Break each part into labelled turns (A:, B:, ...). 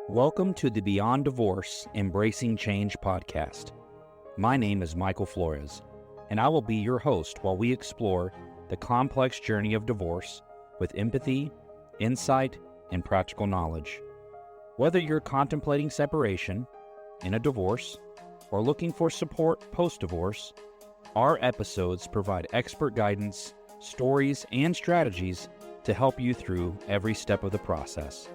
A: Welcome to the Beyond Divorce, Embracing Change podcast. My name is Michael Flores, and I will be your host while we explore the complex journey of divorce with empathy, insight, and practical knowledge. Whether you're contemplating separation, in a divorce, or looking for support post-divorce, our episodes provide expert guidance, stories, and strategies to help you through every step of the process.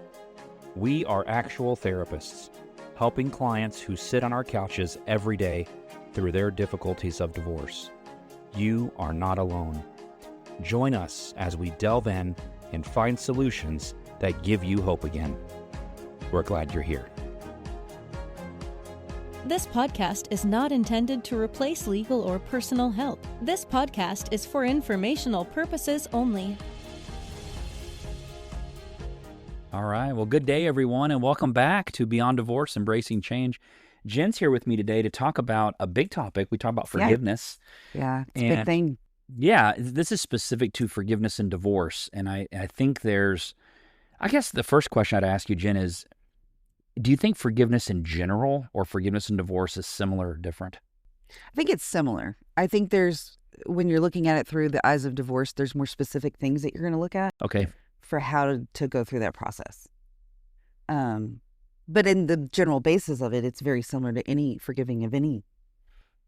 A: We are actual therapists, helping clients who sit on our couches every day through their difficulties of divorce. You are not alone. Join us as we delve in and find solutions that give you hope again. We're glad you're here.
B: This podcast is not intended to replace legal or personal help. This podcast is for informational purposes only.
A: All right. Well, good day, everyone, and welcome back to Beyond Divorce, Embracing Change. Jen's here with me today to talk about a big topic. We talk about forgiveness.
C: Yeah, it's a big thing.
A: Yeah, this is specific to forgiveness and divorce. And I think I guess the first question I'd ask you, Jen, is, do you think forgiveness in general or forgiveness and divorce is similar or different?
C: I think it's similar. I think when you're looking at it through the eyes of divorce, there's more specific things that you're going to look at.
A: Okay.
C: For how to go through that process. But in the general basis of it, it's very similar to any forgiving of any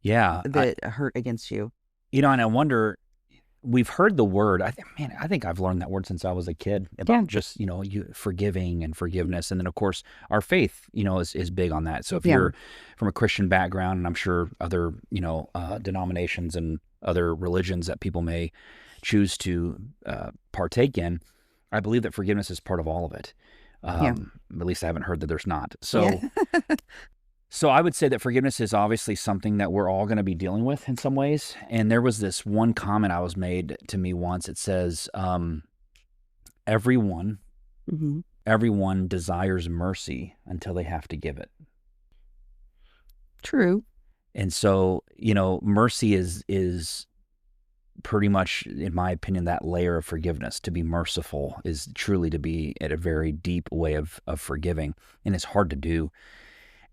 C: that hurt against you.
A: You know, and I wonder, we've heard the word, I think I've learned that word since I was a kid about just, you forgiving and forgiveness. And then, of course, our faith, is big on that. So if you're from a Christian background, and I'm sure other, denominations and other religions that people may choose to partake in, I believe that forgiveness is part of all of it. At least I haven't heard that there's not. So, so I would say that forgiveness is obviously something that we're all going to be dealing with in some ways. And there was this one comment I was made to me once. It says, everyone desires mercy until they have to give it.
C: True.
A: And so, mercy is pretty much, in my opinion, that layer of forgiveness. To be merciful is truly to be at a very deep way of forgiving, and it's hard to do.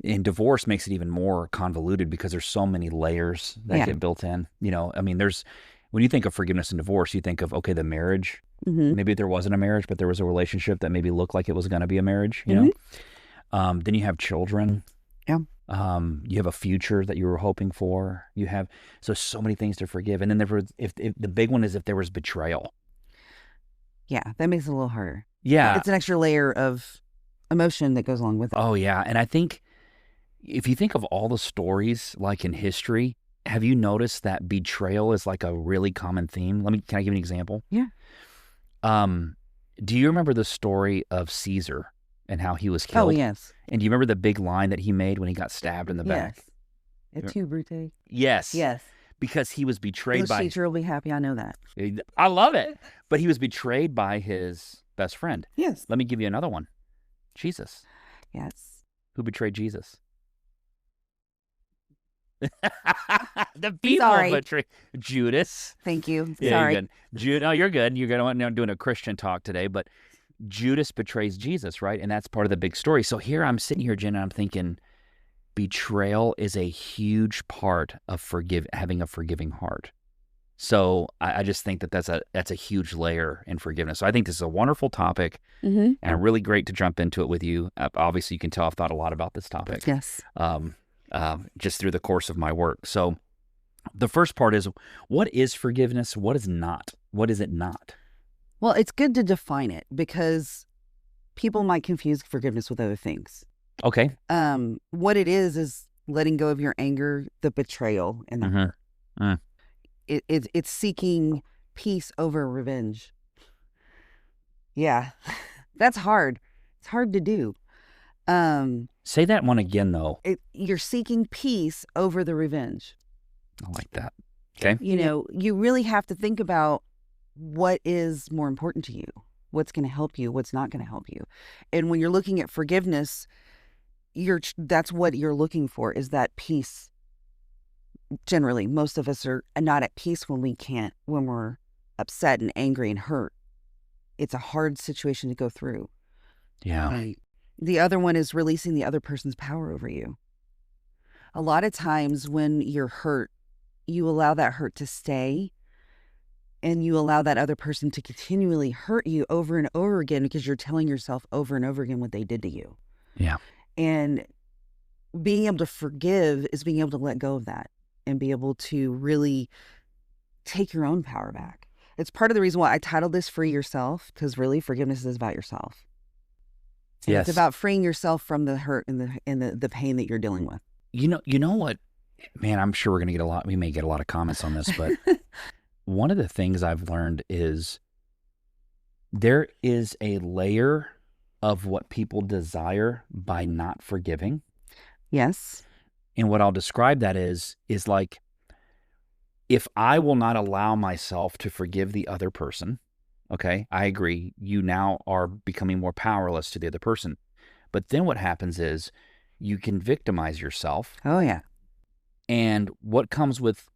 A: And divorce makes it even more convoluted because there's so many layers that get built in. When you think of forgiveness and divorce, you think of, okay, the marriage. Maybe there wasn't a marriage, but there was a relationship that maybe looked like it was going to be a marriage. Then you have children.
C: Yeah.
A: You have a future that you were hoping for. You have so many things to forgive. And then if the big one is if there was betrayal.
C: Yeah, that makes it a little harder.
A: Yeah.
C: It's an extra layer of emotion that goes along with it.
A: Oh, yeah. And I think if you think of all the stories like in history, have you noticed that betrayal is like a really common theme? Can I give you an example?
C: Yeah.
A: Do you remember the story of Caesar and how he was killed?
C: Oh, yes.
A: And do you remember the big line that he made when he got stabbed in the back?
C: Et tu, Brute?
A: Yes.
C: Yes.
A: Because he was betrayed by...
C: The teacher will be happy, I know that.
A: I love it. But he was betrayed by his best friend.
C: Yes.
A: Let me give you another one. Jesus.
C: Yes.
A: Who betrayed Jesus? The people betrayed Judas.
C: Thank you.
A: Yeah,
C: sorry.
A: You're good. No, you're good. You're doing a Christian talk today, but Judas betrays Jesus, right? And that's part of the big story. So here I'm sitting here, Jen, and I'm thinking betrayal is a huge part of having a forgiving heart. So I just think that's a huge layer in forgiveness. So I think this is a wonderful topic and really great to jump into it with you. Obviously, you can tell I've thought a lot about this topic.
C: Yes.
A: Just through the course of my work. So the first part is, what is forgiveness? What is not? What is it not?
C: Well, it's good to define it because people might confuse forgiveness with other things.
A: Okay.
C: What it is letting go of your anger, the betrayal, and the hurt. It's seeking peace over revenge. Yeah, that's hard. It's hard to do.
A: Say that one again, though.
C: You're seeking peace over the revenge.
A: I like that. Okay.
C: You really have to think about what is more important to you, what's going to help you, what's not going to help you. And when you're looking at forgiveness, that's what you're looking for, is that peace. Generally, most of us are not at peace when we're upset and angry and hurt. It's a hard situation to go through.
A: Yeah.
C: Right. The other one is releasing the other person's power over you. A lot of times when you're hurt, you allow that hurt to stay, and you allow that other person to continually hurt you over and over again because you're telling yourself over and over again what they did to you.
A: Yeah.
C: And being able to forgive is being able to let go of that and be able to really take your own power back. It's part of the reason why I titled this Free Yourself, because really forgiveness is about yourself. And
A: Yes.
C: It's about freeing yourself from the hurt and the pain that you're dealing with.
A: You know what, man, I'm sure we may get a lot of comments on this, but one of the things I've learned is there is a layer of what people desire by not forgiving.
C: Yes.
A: And what I'll describe that is like, if I will not allow myself to forgive the other person, okay, I agree, you now are becoming more powerless to the other person. But then what happens is you can victimize yourself.
C: Oh, yeah.
A: And what comes with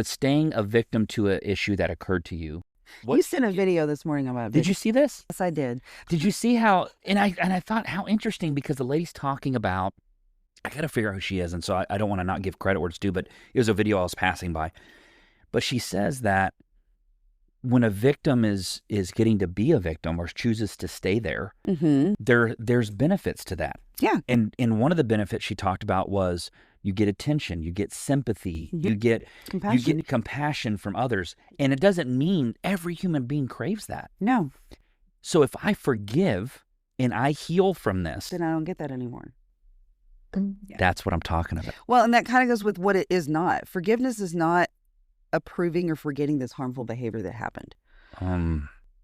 A: staying a victim to an issue that occurred to you.
C: You sent a video this morning about it.
A: Did you see this?
C: Yes, I did.
A: Did you see how, and I thought how interesting, because the lady's talking about, I got to figure out who she is, and so I don't want to not give credit where it's due, but it was a video I was passing by. But she says that when a victim is getting to be a victim or chooses to stay there, there's benefits to that.
C: Yeah.
A: And one of the benefits she talked about was you get attention, you get sympathy, you get compassion from others. And it doesn't mean every human being craves that.
C: No.
A: So if I forgive and I heal from this,
C: Then I don't get that anymore. Yeah.
A: That's what I'm talking about.
C: Well, and that kind of goes with what it is not. Forgiveness is not approving or forgetting this harmful behavior that happened.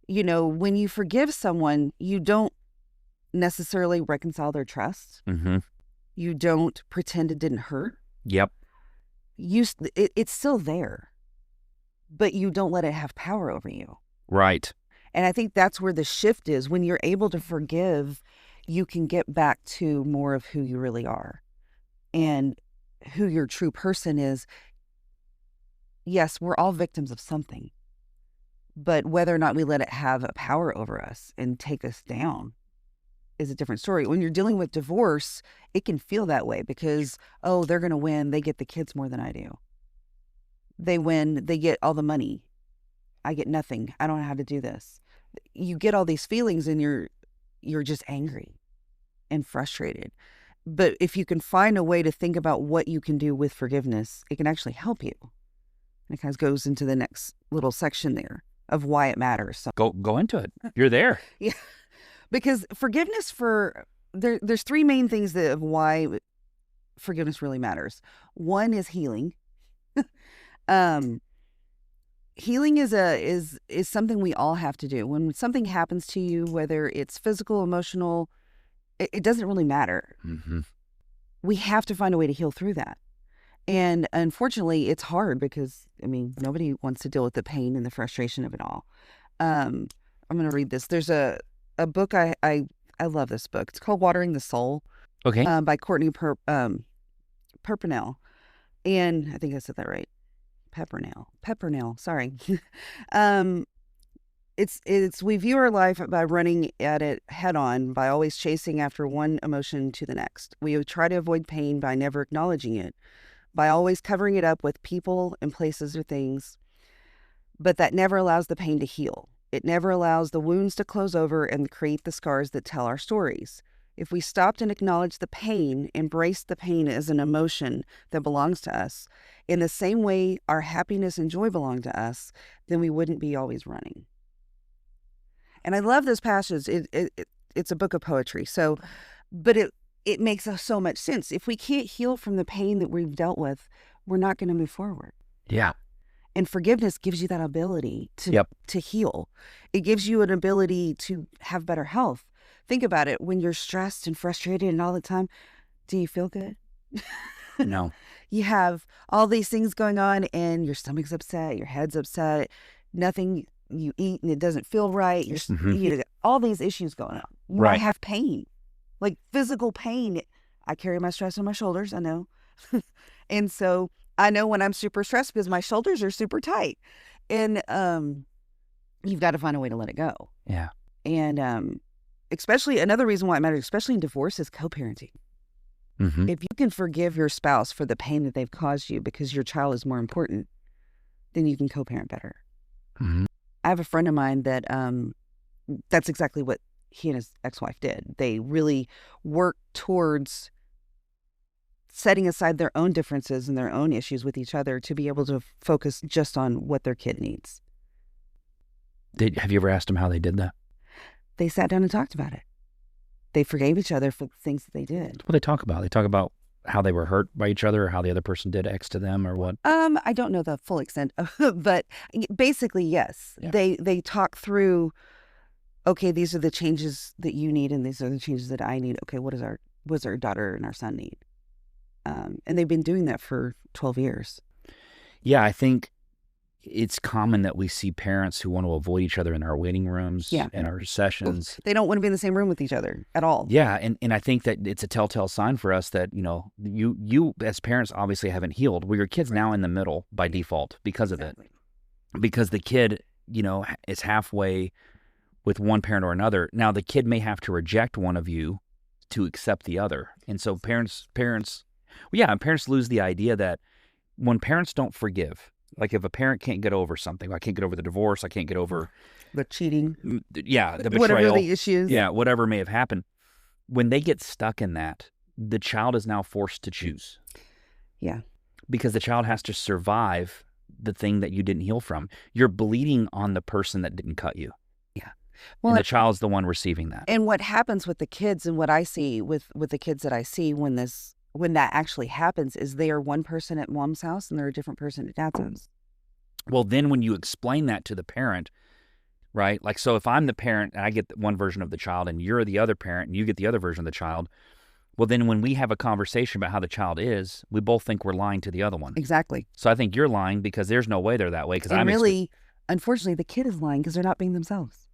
C: You know, when you forgive someone, you don't necessarily reconcile their trust. You don't pretend it didn't hurt.
A: Yep.
C: It's still there, but you don't let it have power over you.
A: Right.
C: And I think that's where the shift is. When you're able to forgive, you can get back to more of who you really are and who your true person is. Yes, we're all victims of something, but whether or not we let it have a power over us and take us down is a different story. When you're dealing with divorce, it can feel that way because, oh, they're going to win. They get the kids more than I do. They win. They get all the money. I get nothing. I don't know how to do this. You get all these feelings and you're just angry and frustrated. But if you can find a way to think about what you can do with forgiveness, it can actually help you. And it kind of goes into the next little section there of why it matters. So,
A: Go into it. You're there.
C: yeah. Because forgiveness there's three main things of why forgiveness really matters. One is healing. Healing is something we all have to do. When something happens to you, whether it's physical, emotional, it doesn't really matter. We have to find a way to heal through that. And unfortunately, it's hard because, I mean, nobody wants to deal with the pain and the frustration of it all. I'm going to read this. There's a book, I love this book. It's called Watering the Soul.
A: Okay.
C: By Courtney Pepernell. And I think I said that right. Pepernell. Sorry. It's we view our life by running at it head on, by always chasing after one emotion to the next. We try to avoid pain by never acknowledging it, by always covering it up with people and places or things. But that never allows the pain to heal. It never allows the wounds to close over and create the scars that tell our stories. If we stopped and acknowledged the pain, embraced the pain as an emotion that belongs to us, in the same way our happiness and joy belong to us, then we wouldn't be always running. And I love this passage. It's a book of poetry. But it makes so much sense. If we can't heal from the pain that we've dealt with, we're not going to move forward.
A: Yeah.
C: And forgiveness gives you that ability to heal. It gives you an ability to have better health. Think about it. When you're stressed and frustrated and all the time, do you feel good?
A: No.
C: You have all these things going on and your stomach's upset, your head's upset, nothing you eat and it doesn't feel right. You got all these issues going on. You might have pain, like physical pain. I carry my stress on my shoulders, I know. And so I know when I'm super stressed because my shoulders are super tight. And you've got to find a way to let it go.
A: Yeah.
C: And especially another reason why it matters, especially in divorce, is co-parenting.
A: Mm-hmm.
C: If you can forgive your spouse for the pain that they've caused you because your child is more important, then you can co-parent better.
A: Mm-hmm.
C: I have a friend of mine that that's exactly what he and his ex-wife did. They really worked towards setting aside their own differences and their own issues with each other to be able to focus just on what their kid needs.
A: Have you ever asked them how they did that?
C: They sat down and talked about it. They forgave each other for the things that they did.
A: What they talk about? They talk about how they were hurt by each other, or how the other person did X to them, or what?
C: I don't know the full extent of but basically, yes.
A: Yeah.
C: They talk through, okay, these are the changes that you need and these are the changes that I need. Okay, what does our daughter and our son need? And they've been doing that for 12 years.
A: Yeah, I think it's common that we see parents who want to avoid each other in our waiting rooms and our sessions.
C: They don't want to be in the same room with each other at all.
A: Yeah, and I think that it's a telltale sign for us that, you as parents obviously haven't healed. Well, your kid's now in the middle by default because of it. Because the kid, is halfway with one parent or another. Now, the kid may have to reject one of you to accept the other. And so parents lose the idea that when parents don't forgive, like if a parent can't get over something, I can't get over the divorce, I can't get over
C: the cheating,
A: the betrayal,
C: whatever the issues,
A: whatever may have happened. When they get stuck in that, the child is now forced to choose.
C: Yeah,
A: because the child has to survive the thing that you didn't heal from. You're bleeding on the person that didn't cut you.
C: Yeah,
A: well, and the child's the one receiving that.
C: And what happens with the kids, and what I see with the kids that I see when that actually happens, is they are one person at mom's house and they're a different person at dad's house.
A: Well, then when you explain that to the parent, right? Like, so if I'm the parent and I get one version of the child and you're the other parent and you get the other version of the child, well, then when we have a conversation about how the child is, we both think we're lying to the other one.
C: Exactly.
A: So I think you're lying because there's no way they're that way.
C: And really, unfortunately, the kid is lying because they're not being themselves.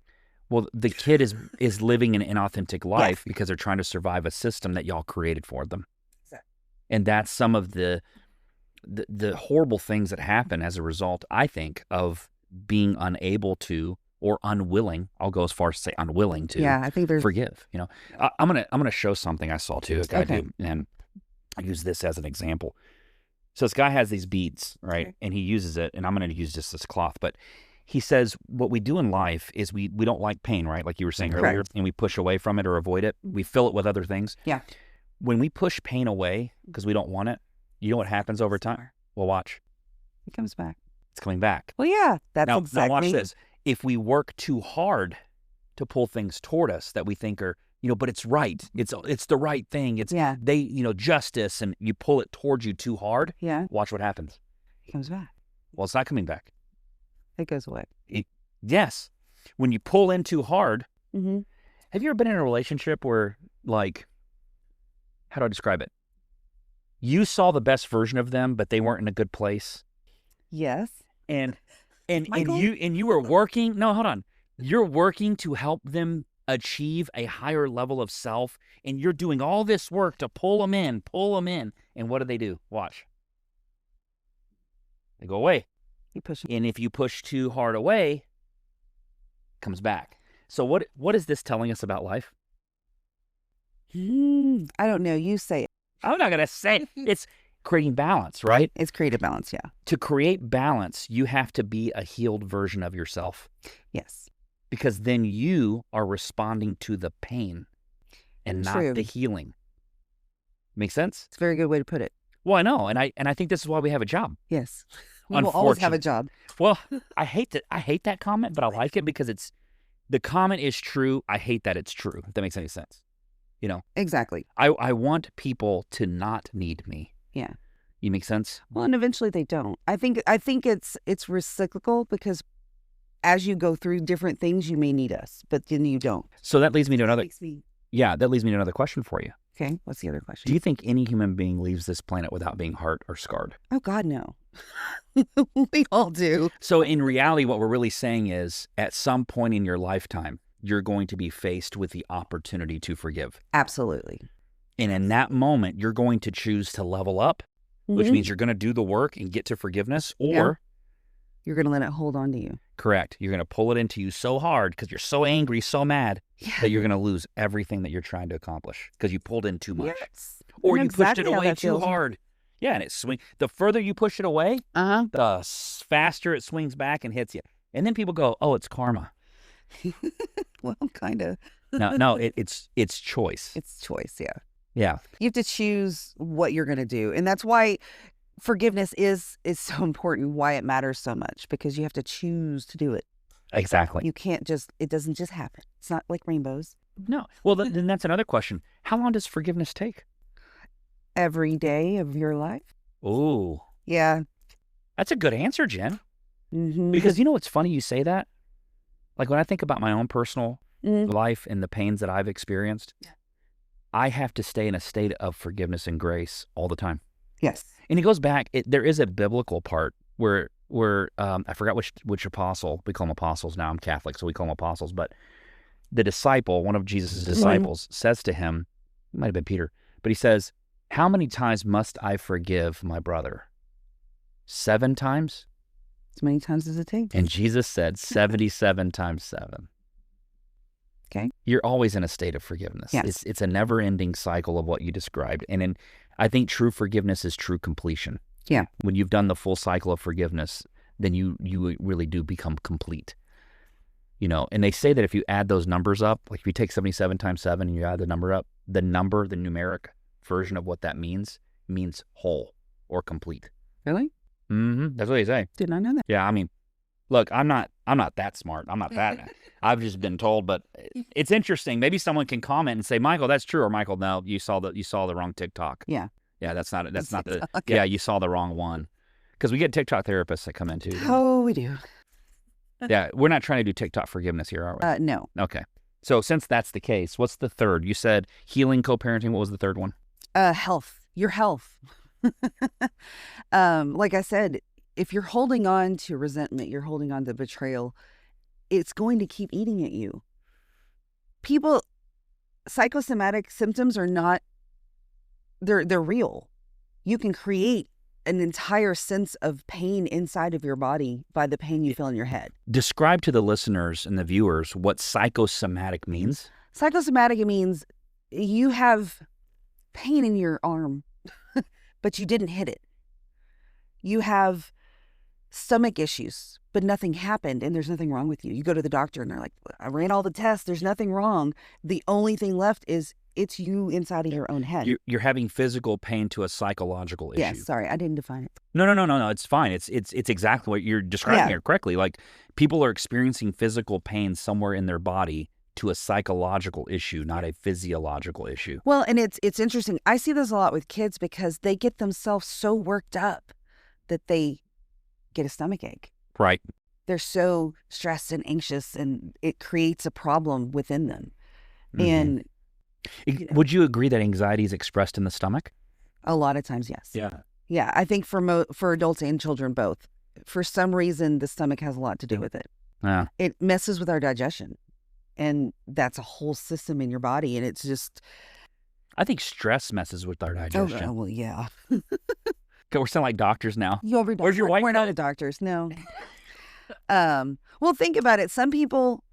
A: Well, the kid is living an inauthentic life because they're trying to survive a system that y'all created for them. And that's some of the horrible things that happen as a result, I think, of being unable to or unwilling. I'll go as far as to say unwilling to.
C: I think there's
A: forgive. I'm gonna show something I saw too. A guy do, and I use this as an example. So this guy has these beads, right, and he uses it, and I'm gonna use just this cloth, but he says what we do in life is we don't like pain, right, like you were saying earlier, and we push away from it or avoid it. We fill it with other things.
C: Yeah.
A: When we push pain away because we don't want it, you know what happens over time? Well, watch.
C: It comes back.
A: It's coming back.
C: Well, yeah, that's exactly.
A: Now watch this. If we work too hard to pull things toward us that we think are, but it's right. It's the right thing. It's justice, and you pull it towards you too hard.
C: Yeah.
A: Watch what happens.
C: It comes back.
A: Well, it's not coming back.
C: It goes away.
A: Yes. When you pull in too hard.
C: Mm-hmm.
A: Have you ever been in a relationship where, like, how do I describe it? You saw the best version of them, but they weren't in a good place.
C: Yes.
A: And you were working. No, hold on. You're working to help them achieve a higher level of self, and you're doing all this work to pull them in. And what do? Watch. They go away.
C: You push them.
A: And if you push too hard away, it comes back. So what is this telling us about life?
C: I don't know. You say it.
A: I'm not going to say it. It's creating balance, right?
C: It's creative balance, yeah.
A: To create balance, you have to be a healed version of yourself.
C: Yes.
A: Because then you are responding to the pain and not the healing. Make sense?
C: It's a very good way to put it.
A: Well, I know. And I think this is why we have a job.
C: Yes. We will always have a job.
A: Well, I hate that comment, but I like it because the comment is true. I hate that it's true, if that makes any sense.
C: Exactly.
A: I want people to not need me.
C: Yeah.
A: You make sense?
C: Well, and eventually they don't. I think it's reciprocal because as you go through different things, you may need us, but then you don't.
A: So that leads me to another. That leads me to another question for you.
C: Okay. What's the other question?
A: Do you think any human being leaves this planet without being hurt or scarred?
C: Oh God, no. We all do.
A: So in reality, what we're really saying is, at some point in your lifetime, you're going to be faced with the opportunity to forgive.
C: Absolutely.
A: And in that moment, you're going to choose to level up, which means you're going to do the work and get to forgiveness, or
C: you're going to let it hold on to you.
A: Correct. You're going to pull it into you so hard because you're so angry, so mad that you're going to lose everything that you're trying to accomplish because you pulled in too much.
C: Yes.
A: Or
C: I know
A: you pushed
C: exactly
A: it
C: how
A: away
C: that
A: too
C: feels.
A: hard. Yeah, and it swings. The further you push it away,
C: Uh-huh.
A: the faster it swings back and hits you. And then people go, oh, it's karma.
C: Well, kind of.
A: No, it's choice.
C: It's choice, yeah.
A: Yeah.
C: You have to choose what you're going to do. And that's why forgiveness is so important, why it matters so much, because you have to choose to do it.
A: Exactly.
C: You can't just, it doesn't just happen. It's not like rainbows.
A: No. Well, then that's another question. How long does forgiveness take?
C: Every day of your life.
A: Ooh.
C: Yeah.
A: That's a good answer, Jen.
C: Mm-hmm.
A: Because you know what's funny you say that? Like when I think about my own personal life and the pains that I've experienced, I have to stay in a state of forgiveness and grace all the time.
C: Yes.
A: And it goes back, there is a biblical part where I forgot which apostle, we call them apostles now, I'm Catholic, so we call them apostles, but the disciple, one of Jesus' disciples, says to him, it might have been Peter, but he says, how many times must I forgive my brother? 7 times?
C: As many times as it takes.
A: And Jesus said 77 times 7.
C: Okay.
A: You're always in a state of forgiveness.
C: Yes.
A: It's a never-ending cycle of what you described. And I think true forgiveness is true completion.
C: Yeah.
A: When you've done the full cycle of forgiveness, then you really do become complete. You know, and they say that if you add those numbers up, like if you take 77 times 7 and you add the number up, the numeric version of what that means whole or complete.
C: Really?
A: Mm-hmm. That's what they say.
C: Did not know that.
A: Yeah, I mean, look, I'm not that smart. I'm not that. I've just been told, but it's interesting. Maybe someone can comment and say, Michael, that's true, or Michael, no, you saw the wrong TikTok.
C: Yeah.
A: Yeah, that's not the.
C: Okay.
A: Yeah, you saw the wrong one. Because we get TikTok therapists that come in too.
C: Oh, we do.
A: Yeah, we're not trying to do TikTok forgiveness here, are we?
C: No.
A: Okay. So since that's the case, what's the third? You said healing, co-parenting. What was the third one?
C: Health. Your health. Like I said, if you're holding on to resentment, you're holding on to betrayal, it's going to keep eating at you. Psychosomatic symptoms are not, they're real. You can create an entire sense of pain inside of your body by the pain you feel in your head.
A: Describe to the listeners and the viewers what psychosomatic means.
C: Psychosomatic means you have pain in your arm, but you didn't hit it. You have stomach issues, but nothing happened and there's nothing wrong with you. You go to the doctor and they're like, I ran all the tests. There's nothing wrong. The only thing left is it's you inside of your own head.
A: You're having physical pain to a psychological issue.
C: Yes, sorry, I didn't define it.
A: No. It's fine. It's exactly what you're describing here correctly. Like people are experiencing physical pain somewhere in their body to a psychological issue, not a physiological issue.
C: Well, and it's interesting. I see this a lot with kids because they get themselves so worked up that they get a stomach ache.
A: Right.
C: They're so stressed and anxious, and it creates a problem within them.
A: Mm-hmm.
C: And
A: would you agree that anxiety is expressed in the stomach?
C: a lot of times, yes.
A: Yeah.
C: Yeah, I think for adults and children both. For some reason, the stomach has a lot to do with it.
A: Yeah.
C: It messes with our digestion, and that's a whole system in your body, and it's just...
A: I think stress messes with our digestion.
C: Oh, well, yeah.
A: We're sounding like doctors now.
C: Where's
A: your white
C: We're not doctors, no. Well, think about it. Some people,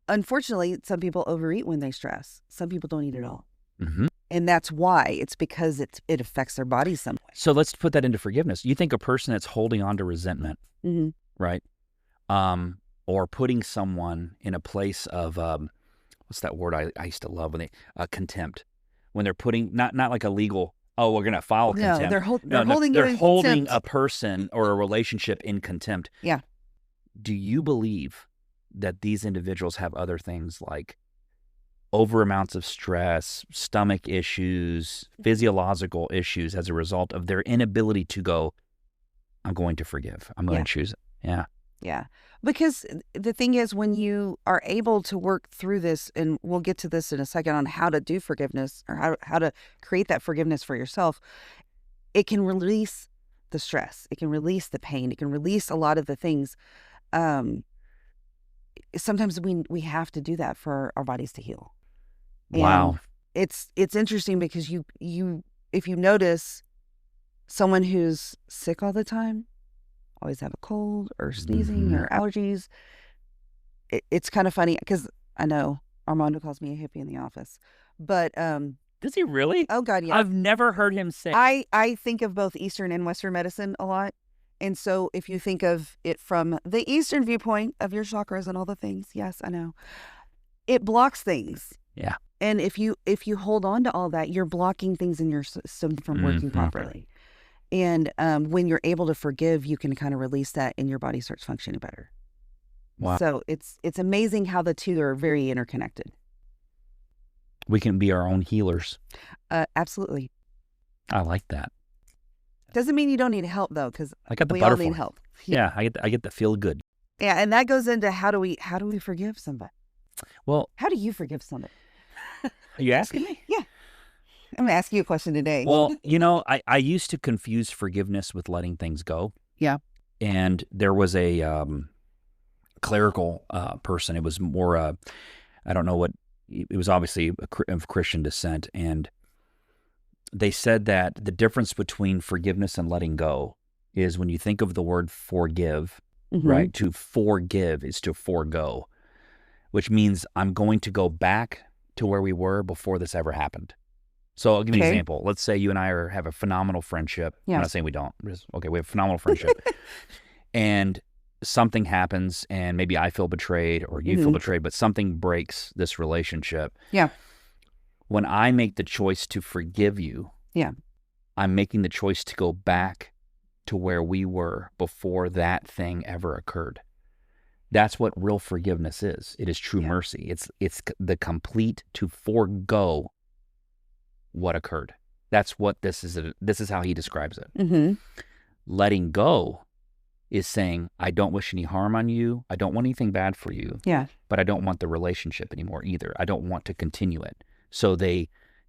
C: unfortunately, some people overeat when they stress. Some people don't eat at all.
A: Mm-hmm.
C: And that's why. It's because it affects their body some way.
A: So let's put that into forgiveness. You think a person that's holding on to resentment,
C: Mm-hmm.
A: right? Or putting someone in a place of, what's that word I used to love when contempt. When they're putting, not like a legal, oh, we're going to file contempt.
C: No, they're
A: holding a person or a relationship in contempt.
C: Yeah.
A: Do you believe that these individuals have other things like over amounts of stress, stomach issues, physiological issues as a result of their inability to go, I'm going to forgive. I'm going to choose it. Yeah.
C: Yeah. Because the thing is, when you are able to work through this, and we'll get to this in a second on how to do forgiveness or how to create that forgiveness for yourself, it can release the stress. It can release the pain. It can release a lot of the things. Sometimes we have to do that for our bodies to heal.
A: Wow.
C: And it's interesting because you if you notice someone who's sick all the time, always have a cold or sneezing or allergies. It's kind of funny because I know Armando calls me a hippie in the office, but
A: does he really?
C: Oh God, yeah.
A: I've never heard him say.
C: I think of both Eastern and Western medicine a lot. And so if you think of it from the Eastern viewpoint of your chakras and all the things, yes, I know, it blocks things.
A: Yeah.
C: And if you hold on to all that, you're blocking things in your system from working properly. And when you're able to forgive, you can kind of release that and your body starts functioning better.
A: Wow.
C: So it's amazing how the two are very interconnected.
A: We can be our own healers.
C: Absolutely.
A: I like that.
C: Doesn't mean you don't need help though, because we all need help.
A: Yeah, I get the feel good.
C: Yeah, and that goes into how do we forgive somebody?
A: Well,
C: how do you forgive somebody?
A: Are you asking me?
C: Yeah. I'm going to ask you a question today.
A: Well, I used to confuse forgiveness with letting things go.
C: Yeah.
A: And there was a clerical person. It was more, I don't know what, it was obviously of Christian descent. And they said that the difference between forgiveness and letting go is when you think of the word forgive, right? To forgive is to forego, which means I'm going to go back to where we were before this ever happened. So I'll give you an example. Let's say you and I have a phenomenal friendship.
C: Yeah.
A: I'm not saying we don't. Okay, we have a phenomenal friendship. And something happens and maybe I feel betrayed or you feel betrayed, but something breaks this relationship.
C: Yeah.
A: When I make the choice to forgive you, I'm making the choice to go back to where we were before that thing ever occurred. That's what real forgiveness is. It is true mercy. It's the complete to forego what occurred. That's what this is. This is how he describes it. Letting go is saying, I don't wish any harm on you. I don't want anything bad for you.
C: Yeah.
A: But I don't want the relationship anymore either. I don't want to continue it. So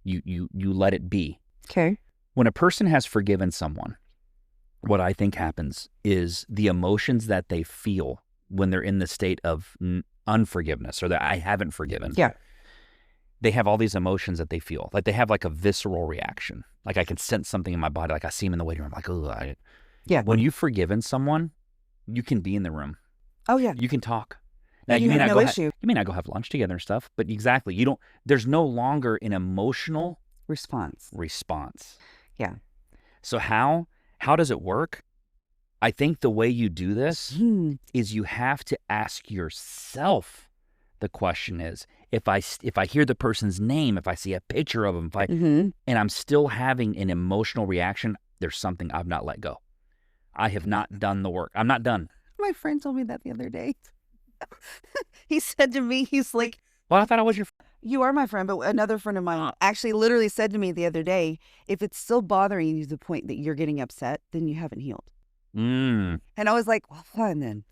A: you let it be.
C: Okay.
A: When a person has forgiven someone, what I think happens is the emotions that they feel when they're in the state of unforgiveness or that I haven't forgiven.
C: Yeah.
A: They have all these emotions that they feel. Like they have like a visceral reaction. Like I can sense something in my body. Like I see them in the waiting room. I'm like, oh,
C: yeah.
A: When you've forgiven someone, you can be in the room.
C: Oh yeah.
A: You can talk. Now
C: you have no issue.
A: You may not go have lunch together and stuff, but exactly. There's no longer an emotional response.
C: Yeah.
A: So how does it work? I think the way you do this is you have to ask yourself. The question is, if I hear the person's name, if I see a picture of them, and I'm still having an emotional reaction, there's something I've not let go. I have not done the work. I'm not done.
C: My friend told me that the other day. He said to me, he's like,
A: well, I thought I was your friend.
C: You are my friend, but another friend of mine actually literally said to me the other day, if it's still bothering you to the point that you're getting upset, then you haven't healed. And I was like, well, fine then.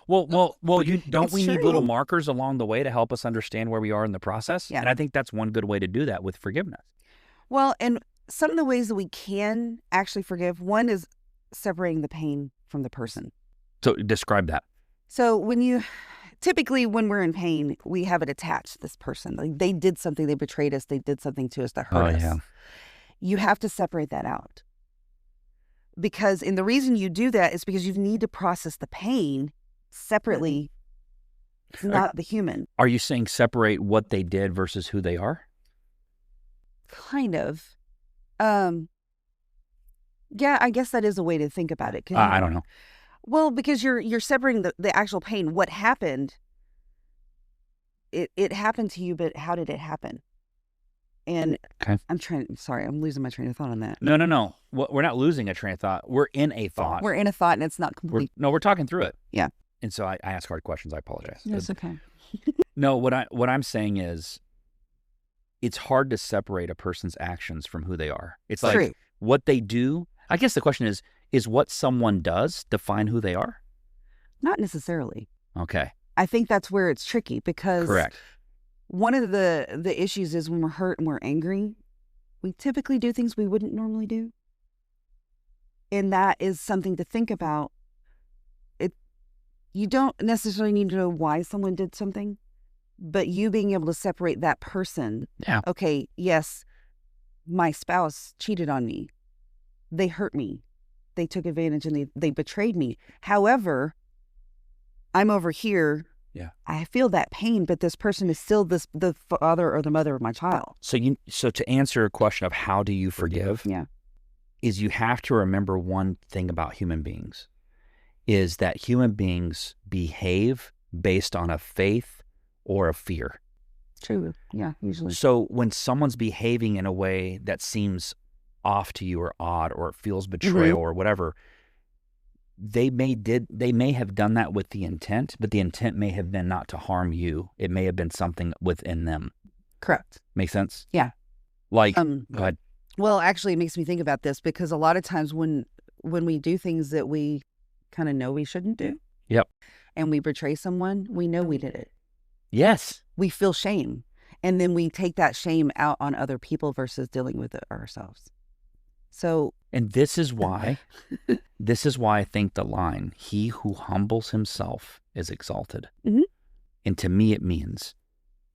A: Well, we need little markers along the way to help us understand where we are in the process?
C: Yeah.
A: And I think that's one good way to do that with forgiveness.
C: Well, and some of the ways that we can actually forgive, one is separating the pain from the person.
A: So describe that.
C: So typically when we're in pain, we have it attached to this person. Like they did something, they betrayed us, they did something to us that hurt us. Yeah. You have to separate that out. And the reason you do that is because you need to process the pain separately. It's not the human.
A: Are you saying separate what they did versus who they are?
C: Kind of. Yeah, I guess that is a way to think about it.
A: I don't know.
C: Well, because you're separating the actual pain. What happened? It happened to you, but how did it happen? And
A: okay.
C: I'm losing my train of thought on that.
A: No. We're not losing a train of thought. We're in a thought.
C: We're in a thought and it's not complete.
A: We're talking through it.
C: Yeah.
A: And so I ask hard questions. I apologize.
C: It's okay.
A: No, what I'm saying is it's hard to separate a person's actions from who they are. It's like what they do. I guess the question is what someone does define who they are?
C: Not necessarily.
A: Okay.
C: I think that's where it's tricky because
A: correct.
C: One of the issues is when we're hurt and we're angry, we typically do things we wouldn't normally do. And that is something to think about. You don't necessarily need to know why someone did something, but you being able to separate that person.
A: Yeah.
C: Okay, yes, my spouse cheated on me. They hurt me. they took advantage and they betrayed me. However, I'm over here.
A: Yeah.
C: I feel that pain, but this person is still the father or the mother of my child.
A: So to answer a question of how do you forgive, is you have to remember one thing about human beings, is that human beings behave based on a faith or a fear.
C: True. Yeah, usually.
A: So when someone's behaving in a way that seems off to you or odd or it feels betrayal or whatever, they may have done that with the intent, but the intent may have been not to harm you. It may have been something within them.
C: Correct.
A: Make sense?
C: Yeah.
A: Like, go ahead.
C: Well, actually, it makes me think about this because a lot of times when we do things that we kind of know we shouldn't do, and we betray someone, we know we did it.
A: Yes.
C: We feel shame, and then we take that shame out on other people versus dealing with it ourselves. So,
A: and this is why I think the line, he who humbles himself is exalted. And to me, it means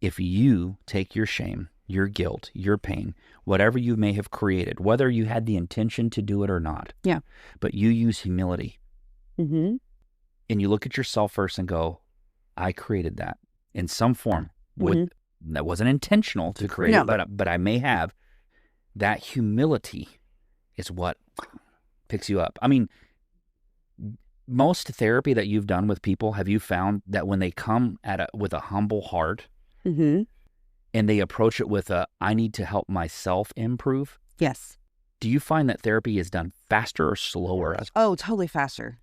A: if you take your shame, your guilt, your pain, whatever you may have created, whether you had the intention to do it or not, but you use humility, and you look at yourself first and go, I created that in some form. That wasn't intentional to create it, but I may have. That humility is what picks you up. I mean, most therapy that you've done with people, have you found that when they come with a humble heart and they approach it with I need to help myself improve?
C: Yes.
A: Do you find that therapy is done faster or slower?
C: Oh, totally faster.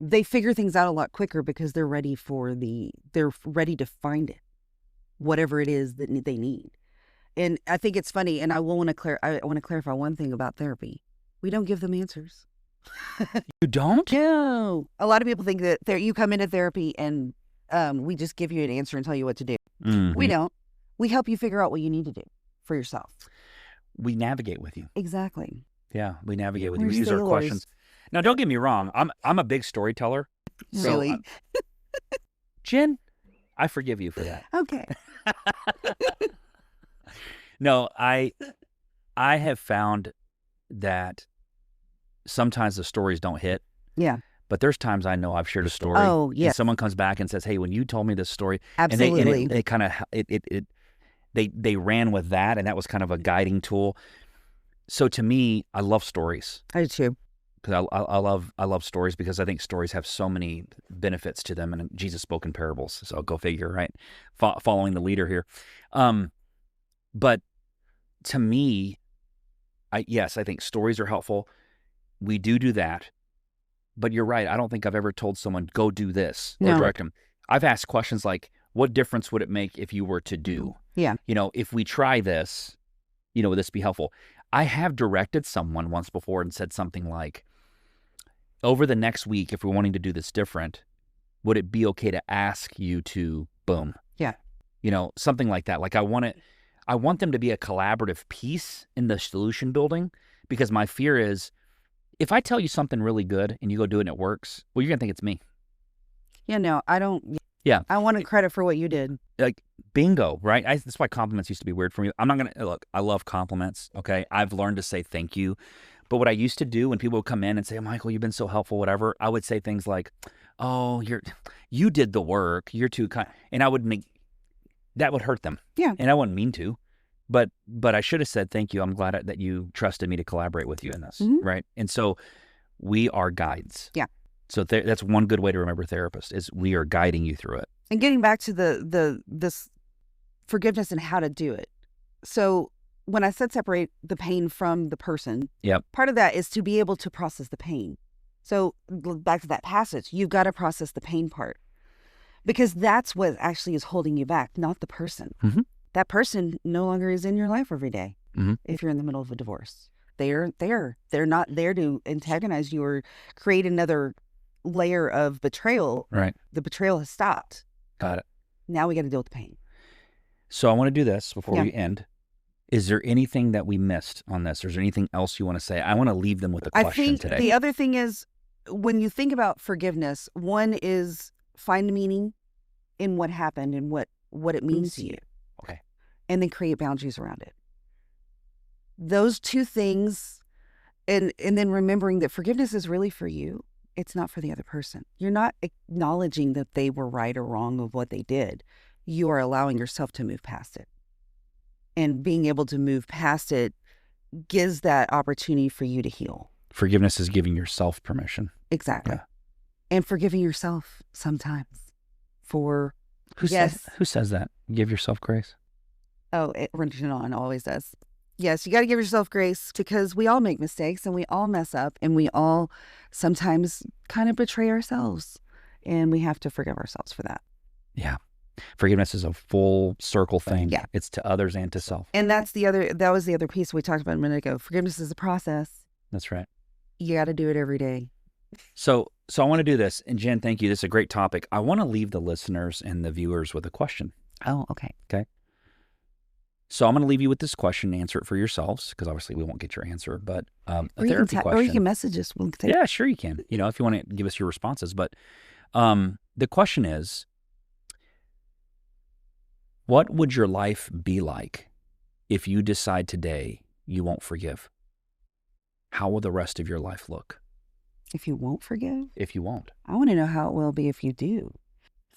C: They figure things out a lot quicker because they're ready to find it, whatever it is that they need. And I think it's funny, and I want to clarify one thing about therapy. We don't give them answers.
A: You don't?
C: No. A lot of people think that you come into therapy and we just give you an answer and tell you what to do. We don't. We help you figure out what you need to do for yourself.
A: We navigate with you.
C: Exactly.
A: Yeah, we navigate with you. We use our questions. Now, don't get me wrong. I'm a big storyteller.
C: Really?
A: So, Jen, I forgive you for that.
C: Okay.
A: No, I have found that sometimes the stories don't hit.
C: Yeah.
A: But there's times I know I've shared a story.
C: Oh, yes.
A: And someone comes back and says, hey, when you told me this story.
C: Absolutely.
A: And they kind of, they ran with that, and that was kind of a guiding tool. So to me, I love stories.
C: I do too.
A: Because I love stories because I think stories have so many benefits to them. And Jesus spoke in parables. So go figure, right? Following the leader here. But to me, I think stories are helpful. We do that. But you're right. I don't think I've ever told someone, go do this or direct them. I've asked questions like, what difference would it make if you were to do?
C: Yeah.
A: If we try this, would this be helpful? I have directed someone once before and said something like, over the next week, if we're wanting to do this different, would it be okay to ask you to boom?
C: Yeah.
A: Something like that. Like I want them to be a collaborative piece in the solution building, because my fear is if I tell you something really good and you go do it and it works, well, you're going to think it's me.
C: Yeah, no, I don't.
A: Yeah.
C: I want credit for what you did.
A: Like, bingo, right? That's why compliments used to be weird for me. I'm not going to, look, I love compliments, okay? I've learned to say thank you. But what I used to do when people would come in and say, Michael, you've been so helpful, whatever, I would say things like, oh, you did the work, you're too kind. And that would hurt them.
C: Yeah.
A: And I wouldn't mean to. But I should have said, thank you. I'm glad that you trusted me to collaborate with you in this, right? And so we are guides.
C: Yeah.
A: So that's one good way to remember therapist is we are guiding you through it.
C: And getting back to this forgiveness and how to do it. So when I said separate the pain from the person, part of that is to be able to process the pain. So back to that passage, you've got to process the pain part, because that's what actually is holding you back, not the person.
A: Mm-hmm.
C: That person no longer is in your life every day.
A: Mm-hmm.
C: If you're in the middle of a divorce, they're not there to antagonize you or create another layer of betrayal.
A: Right.
C: The betrayal has stopped.
A: Got it.
C: Now we got to deal with the pain.
A: So I want to do this before we end. Is there anything that we missed on this? Or is there anything else you want to say? I want to leave them with a question today.
C: The other thing is, when you think about forgiveness, one is find meaning in what happened and what it means to you.
A: Okay.
C: And then create boundaries around it. Those two things, And then remembering that forgiveness is really for you. It's not for the other person. You're not acknowledging that they were right or wrong of what they did. You are allowing yourself to move past it. And being able to move past it gives that opportunity for you to heal.
A: Forgiveness is giving yourself permission.
C: Exactly.
A: Yeah.
C: And forgiving yourself sometimes for,
A: Who says that? Give yourself grace.
C: Oh, Renan always does. Yes, you got to give yourself grace because we all make mistakes and we all mess up and we all sometimes kind of betray ourselves, and we have to forgive ourselves for that.
A: Yeah. Forgiveness is a full circle thing.
C: Yeah.
A: It's to others and to self.
C: And that was the other piece we talked about a minute ago. Forgiveness is a process.
A: That's right.
C: You got to do it every day.
A: So I want to do this. And Jen, thank you. This is a great topic. I want to leave the listeners and the viewers with a question.
C: Oh, okay.
A: Okay. So I'm going to leave you with this question and answer it for yourselves, because obviously we won't get your answer, but a therapy question.
C: Or you can message us.
A: Yeah, sure you can. If you want to give us your responses. But the question is, what would your life be like if you decide today you won't forgive? How will the rest of your life look?
C: If you won't forgive?
A: If you won't.
C: I want to know how it will be if you do.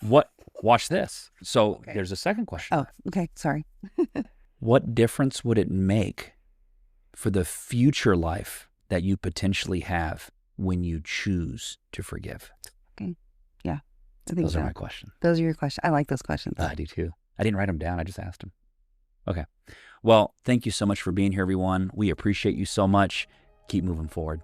A: Watch this. So
C: Okay.
A: There's a second question.
C: Oh, okay. Sorry.
A: What difference would it make for the future life that you potentially have when you choose to forgive?
C: Okay. Yeah. I think
A: Those
C: so.
A: are my questions.
C: Those are your questions. I like those questions.
A: I do too. I didn't write them down. I just asked them. Okay. Well, thank you so much for being here, everyone. We appreciate you so much. Keep moving forward.